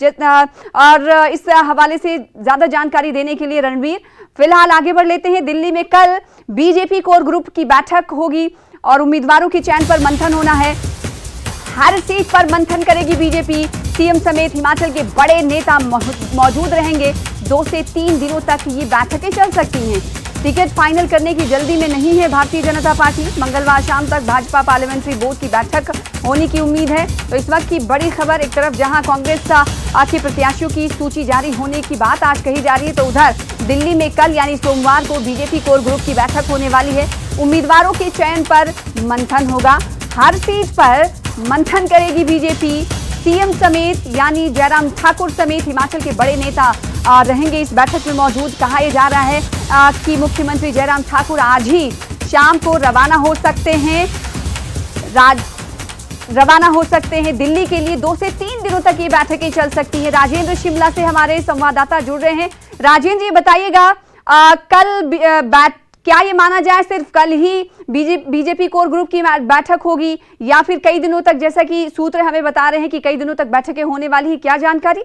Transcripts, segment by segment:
और इस हवाले से ज्यादा जानकारी देने के लिए रणवीर, फिलहाल आगे बढ़ लेते हैं। दिल्ली में कल बीजेपी कोर ग्रुप की बैठक होगी और उम्मीदवारों के चयन पर मंथन होना है। हर सीट पर मंथन करेगी बीजेपी। सीएम समेत हिमाचल के बड़े नेता मौजूद रहेंगे। 2 से 3 दिनों तक ये बैठकें चल सकती हैं। टिकट फाइनल करने की जल्दी में नहीं है भारतीय जनता पार्टी। मंगलवार शाम तक भाजपा पार्लियामेंट्री बोर्ड की बैठक होने की उम्मीद है। तो इस वक्त की बड़ी खबर, एक तरफ जहां कांग्रेस के प्रत्याशियों की सूची जारी होने की बात आज कही जा रही है, तो उधर दिल्ली में कल यानी सोमवार को बीजेपी कोर ग्रुप की बैठक होने वाली है। उम्मीदवारों के चयन पर मंथन होगा। हर सीट पर मंथन करेगी बीजेपी। सीएम समेत यानी जयराम ठाकुर समेत हिमाचल के बड़े नेता रहेंगे इस बैठक में मौजूद। कहा यह जा रहा है कि मुख्यमंत्री जयराम ठाकुर आज ही शाम को रवाना हो सकते हैं दिल्ली के लिए। 2 से 3 दिनों तक ये बैठकें चल सकती हैं। राजेंद्र शिमला से हमारे संवाददाता जुड़ रहे हैं। राजेंद्र, ये बताइएगा कल क्या ये माना जाए सिर्फ कल ही बीजेपी कोर ग्रुप की बैठक होगी या फिर कई दिनों तक, जैसा कि सूत्र हमें बता रहे हैं कि कई दिनों तक बैठकें होने वाली है, क्या जानकारी?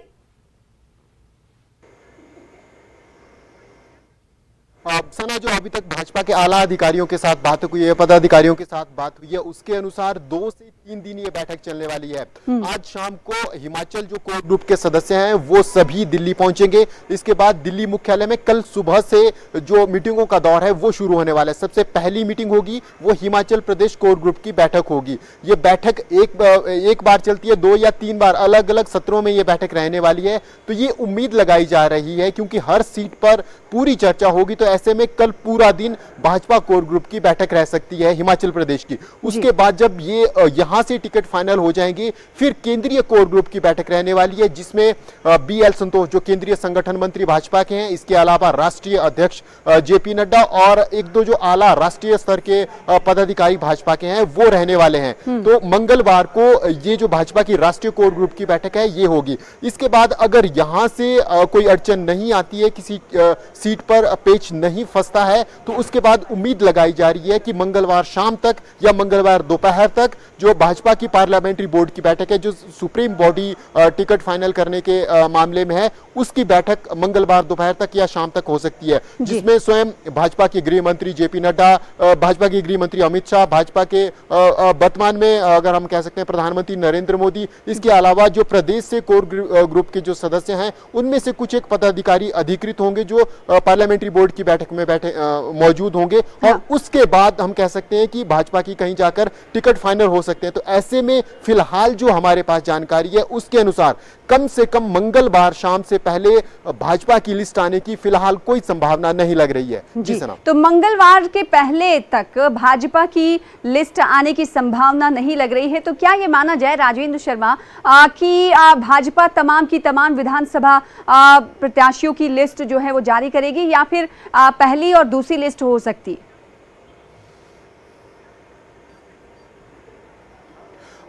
सना, जो अभी तक भाजपा के आला अधिकारियों के साथ बात हुई है, पदाधिकारियों के साथ बात हुई है, उसके अनुसार 2 से 3 दिन ये बैठक चलने वाली है। आज शाम को हिमाचल जो कोर ग्रुप के सदस्य हैं वो सभी दिल्ली पहुंचेंगे। इसके बाद दिल्ली मुख्यालय में कल सुबह से जो मीटिंगों का दौर है वो शुरू होने वाला है। सबसे पहली मीटिंग होगी वो हिमाचल प्रदेश कोर ग्रुप की बैठक होगी। ये बैठक एक बार चलती है, 2 या 3 बार अलग अलग सत्रों में ये बैठक रहने वाली है। तो ये उम्मीद लगाई जा रही है क्योंकि हर सीट पर पूरी चर्चा होगी, तो ऐसे में कल पूरा दिन भाजपा कोर ग्रुप की बैठक रह सकती है हिमाचल प्रदेश की। उसके बाद जब ये यहां से टिकट फाइनल हो जाएंगे, फिर केंद्रीय कोर ग्रुप की बैठक रहने वाली है, जिसमें BL संतोष जो केंद्रीय संगठन मंत्री भाजपा के हैं, इसके अलावा राष्ट्रीय अध्यक्ष JP नड्डा और 1-2 जो आला राष्ट्रीय स्तर के पदाधिकारी भाजपा के हैं वो रहने वाले हैं। तो मंगलवार को ये जो भाजपा की राष्ट्रीय कोर ग्रुप की बैठक है ये होगी। इसके बाद अगर यहां से कोई अड़चन नहीं आती है, किसी सीट पर पेच नहीं फंसता है, तो उसके बाद उम्मीद लगाई जा रही है कि मंगलवार शाम तक या मंगलवार दोपहर तक जो भाजपा की पार्लियामेंट्री बोर्ड की बैठक है, जो सुप्रीम बॉडी टिकट फाइनल करने के मामले में है, उसकी बैठक मंगलवार दोपहर तक या शाम तक हो सकती है, जिसमें स्वयं भाजपा के गृह मंत्री JP नड्डा, भाजपा के गृह मंत्री अमित शाह, भाजपा के वर्तमान में अगर हम कह सकते हैं प्रधानमंत्री नरेंद्र मोदी, इसके अलावा जो प्रदेश से कोर ग्रुप के जो सदस्य हैं उनमें से कुछ एक पदाधिकारी अधिकृत होंगे जो पार्लियामेंट्री बोर्ड की बैठक में मौजूद होंगे। और उसके बाद हम कह सकते हैं कि भाजपा की कहीं जाकर टिकट फाइनल हो सकते हैं। तो ऐसे में फिलहाल जो हमारे पास जानकारी है उसके अनुसार कम से कम मंगलवार शाम से पहले भाजपा की लिस्ट आने की फिलहाल कोई संभावना नहीं लग रही है। जी सना, तो मंगलवार के पहले तक भाजपा की लिस्ट आने की संभावना नहीं लग रही है। तो क्या ये माना जाए राजेंद्र शर्मा कि भाजपा तमाम की तमाम विधानसभा प्रत्याशियों की लिस्ट जो है वो जारी करेगी या फिर पहली और दूसरी लिस्ट हो सकती है?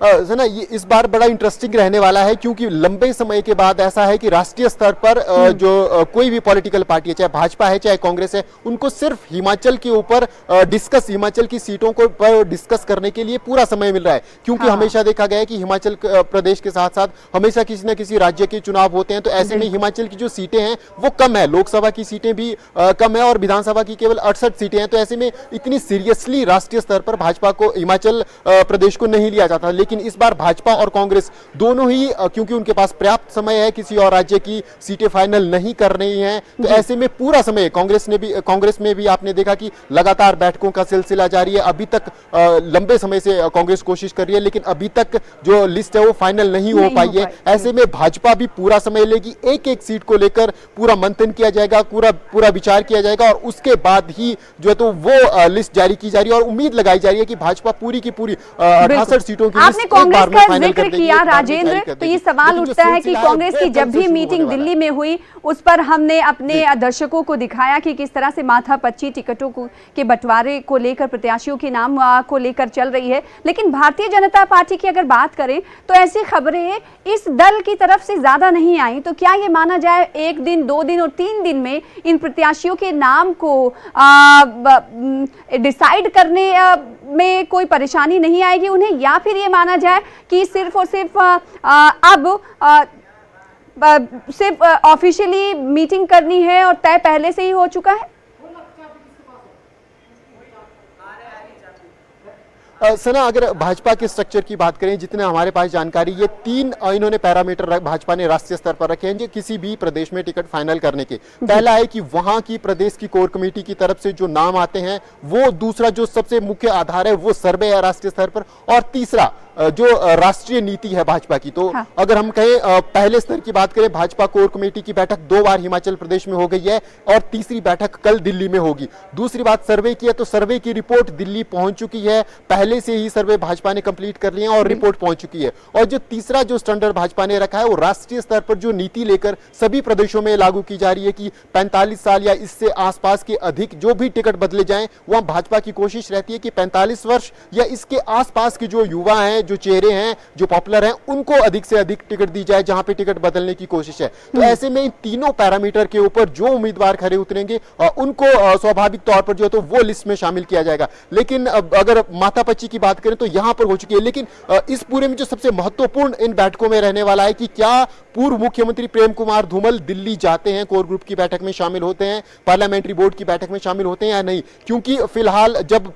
ना ये इस बार बड़ा इंटरेस्टिंग रहने वाला है क्योंकि लंबे समय के बाद ऐसा है कि राष्ट्रीय स्तर पर जो कोई भी पॉलिटिकल पार्टी है, चाहे भाजपा है चाहे कांग्रेस है, उनको सिर्फ हिमाचल के ऊपर हिमाचल की सीटों को पर डिस्कस करने के लिए पूरा समय मिल रहा है। क्योंकि हमेशा देखा गया है कि हिमाचल प्रदेश के साथ साथ हमेशा किसी न किसी राज्य के चुनाव होते हैं, तो ऐसे में हिमाचल की जो सीटें हैं वो कम है, लोकसभा की सीटें भी कम है और विधानसभा की केवल 68 सीटें हैं। तो ऐसे में इतनी सीरियसली राष्ट्रीय स्तर पर भाजपा को हिमाचल प्रदेश को नहीं लिया जाता। लेकिन इस बार भाजपा और कांग्रेस दोनों ही क्योंकि उनके पास पर्याप्त समय है, किसी और राज्य की सीटें फाइनल नहीं कर रही हैं, तो ऐसे में पूरा समय कांग्रेस में भी आपने देखा कि लगातार बैठकों का सिलसिला जारी है। अभी तक लंबे समय से कांग्रेस कोशिश कर रही है लेकिन अभी तक जो लिस्ट है वो फाइनल नहीं हो पाई है। ऐसे में भाजपा भी पूरा समय लेगी, एक एक सीट को लेकर पूरा मंथन किया जाएगा, पूरा विचार किया जाएगा और उसके बाद ही जो है तो वो लिस्ट जारी की जा रही है और उम्मीद लगाई जा रही है कि भाजपा पूरी की पूरी 68 सीटों की लिस्ट कांग्रेस का जिक्र किया राजेंद्र, तो ये सवाल उठता है कि कांग्रेस की जब भी मीटिंग दिल्ली में हुई उस पर हमने अपने दर्शकों को दिखाया कि किस तरह से माथापच्ची टिकटों के बंटवारे को लेकर प्रत्याशियों के नाम को लेकर चल रही है। लेकिन भारतीय जनता पार्टी की अगर बात करें तो ऐसी खबरें इस दल की तरफ से ज्यादा नहीं आई। तो क्या ये माना जाए 1 दिन 2 दिन और 3 दिन में इन प्रत्याशियों के नाम को डिसाइड करने में कोई परेशानी नहीं आएगी उन्हें, या फिर ये माना जाए कि सिर्फ और सिर्फ अब सिर्फ ऑफिशियली मीटिंग करनी है और तय पहले से ही हो चुका है? सना, अगर भाजपा के स्ट्रक्चर की बात करें, जितने हमारे पास जानकारी, ये 3 इन्होंने पैरामीटर भाजपा ने राष्ट्रीय स्तर पर रखे हैं किसी भी प्रदेश में टिकट फाइनल करने के। पहला है कि वहां की प्रदेश की कोर कमेटी की तरफ से जो नाम आते हैं वो, दूसरा जो सबसे मुख्य आधार है वो सर्वे है राष्ट्रीय स्तर पर, और तीसरा जो राष्ट्रीय नीति है भाजपा की। तो हाँ। अगर हम कहें पहले स्तर की बात करें, भाजपा कोर कमेटी की बैठक 2 बार हिमाचल प्रदेश में हो गई है और तीसरी बैठक कल दिल्ली में होगी। दूसरी बात सर्वे की है, तो सर्वे की रिपोर्ट दिल्ली पहुंच चुकी है, पहले से ही सर्वे भाजपा ने कंप्लीट कर लिए हैं और रिपोर्ट पहुंच चुकी है। और जो तीसरा जो स्टैंडर्ड भाजपा ने रखा है वो राष्ट्रीय स्तर पर जो नीति लेकर सभी प्रदेशों में लागू की जा रही है कि 45 साल या इससे आसपास के अधिक जो भी टिकट बदले जाएं, वहां भाजपा की कोशिश रहती है कि 45 वर्ष या इसके आसपास के जो युवा हैं, जो चेहरे हैं, जो पॉपुलर हैं, उनको अधिक से अधिक टिकट दी जाए जहां पे टिकट बदलने की कोशिश है। तो ऐसे में इन तीनों पैरामीटर के ऊपर जो उम्मीदवार खड़े उतरेंगे उनको स्वाभाविक तौर पर जो है तो वो लिस्ट में शामिल किया जाएगा। लेकिन अगर माथापच्ची की बात करें तो यहां पर हो चुकी है। लेकिन इस पूरे में जो सबसे महत्वपूर्ण इन बैठकों में रहने वाला है कि क्या पूर्व मुख्यमंत्री प्रेम कुमार धूमल दिल्ली जाते हैं, कोर ग्रुप की बैठक में शामिल होते हैं, पार्लियामेंट्री बोर्ड की बैठक में शामिल होते हैं या नहीं। क्योंकि फिलहाल जब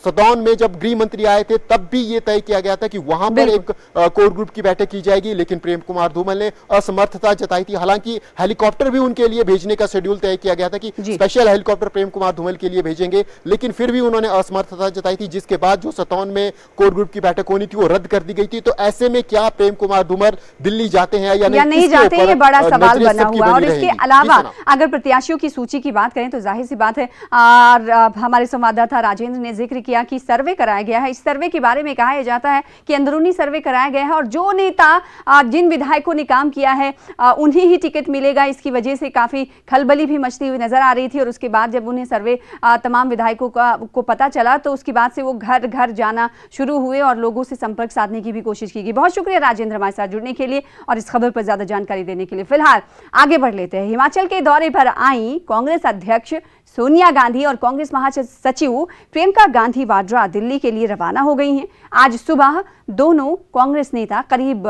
सदौन में जब गृह मंत्री आए थे तब भी ये तय किया गया था कि वहां पर एक कोर ग्रुप की बैठक की जाएगी, लेकिन प्रेम कुमार धूमल ने असमर्थता जताई थी। हालांकि हेलीकॉप्टर भी उनके लिए भेजने का शेड्यूल तय किया गया था कि स्पेशल हेलीकॉप्टर प्रेम कुमार धूमल के लिए भेजेंगे, लेकिन फिर भी उन्होंने असमर्थता जताई थी, जिसके बाद जो सदौन में कोर ग्रुप की बैठक होनी थी वो रद्द कर दी गई थी। तो ऐसे में क्या प्रेम कुमार धूमल दिल्ली जाते हैं या नहीं जाते, ये बड़ा सवाल बना हुआ है। और इसके अलावा अगर प्रत्याशियों की सूची की बात करें तो जाहिर सी बात है, और हमारे संवाददाता राजेंद्र ने जिक्र किया कि सर्वे कराया गया है। इस सर्वे के बारे में कहा जाता है कि अंदरूनी सर्वे कराया गया है और जो नेता जिन विधायकों ने काम किया है उन्हें ही टिकट मिलेगा। इसकी वजह से काफी खलबली भी मचती हुई नजर आ रही थी। और उसके बाद जब उन्हें सर्वे तमाम विधायकों को पता चला तो उसके बाद से वो घर घर जाना शुरू हुए और लोगों से संपर्क साधने की भी कोशिश की गई। बहुत शुक्रिया राजेंद्र हमारे साथ जुड़ने के लिए और इस खबर पर ज्यादा जानकारी देने के लिए। फिलहाल आगे बढ़ लेते हैं। हिमाचल के दौरे पर आई कांग्रेस अध्यक्ष सोनिया गांधी और कांग्रेस महासचिव प्रियंका गांधी वाड्रा दिल्ली के लिए रवाना हो गई हैं। आज सुबह दोनों कांग्रेस नेता करीब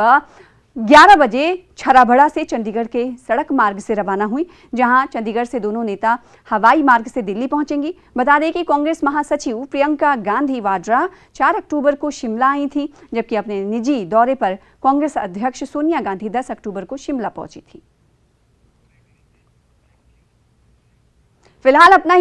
11 बजे छराबड़ा से चंडीगढ़ के सड़क मार्ग से रवाना हुई, जहां चंडीगढ़ से दोनों नेता हवाई मार्ग से दिल्ली पहुंचेंगी। बता दें कि कांग्रेस महासचिव प्रियंका गांधी वाड्रा 4 अक्टूबर को शिमला आई थी, जबकि अपने निजी दौरे पर कांग्रेस अध्यक्ष सोनिया गांधी 10 अक्टूबर को शिमला पहुंची थी। फिलहाल अपना